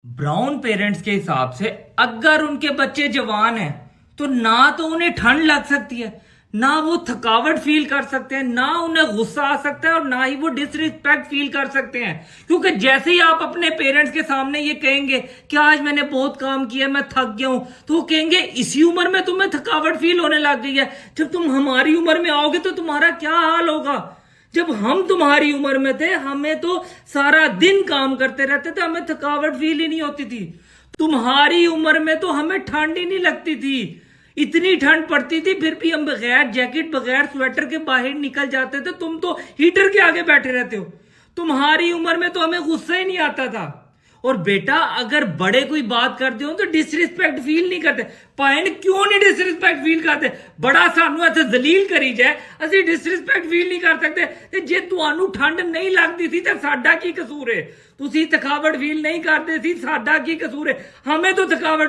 Brown parents के हिसाब से अगर उनके बच्चे जवान हैं तो ना तो उन्हें ठंड लग सकती है, ना वो थकावट फील कर सकते हैं, ना उन्हें गुस्सा आ सकता है और ना ही वो डिसरिस्पेक्ट फील कर सकते हैं। क्योंकि जैसे ही आप अपने पेरेंट्स के सामने ये कहेंगे कि आज मैंने बहुत काम किया, मैं थक गया हूं, तो वो कहेंगे इसी उम्र में तुम्हें थकावट फील होने लग गई है, जब तुम हमारी उम्र में आओगे तो तुम्हारा क्या हाल होगा। जब हम तुम्हारी उम्र में थे हमें तो सारा दिन काम करते रहते थे, हमें थकावट फील ही नहीं होती थी। तुम्हारी उम्र में तो हमें ठंड ही नहीं लगती थी, इतनी ठंड पड़ती थी फिर भी हम बगैर जैकेट बगैर स्वेटर के बाहर निकल जाते थे। तुम तो हीटर के आगे बैठे रहते हो। तुम्हारी उम्र में तो हमें गुस्सा ही नहीं आता था। और बेटा अगर बड़े कोई बात करते हो तो डिसरिस्पेक्ट फील नहीं करते। भैन क्यों नहीं डिसरिस्पेक्ट फील करते? बड़ा सानू इत्थे जलील करी जाए, असि डिसरिस्पेक्ट फील नहीं कर सकते। ते जे तुहानू ठंड नहीं लगती थी तो साडा की कसूर है? तुसी थकावट फील नहीं करते सी, साडा की कसूर है? हमें तो थकावट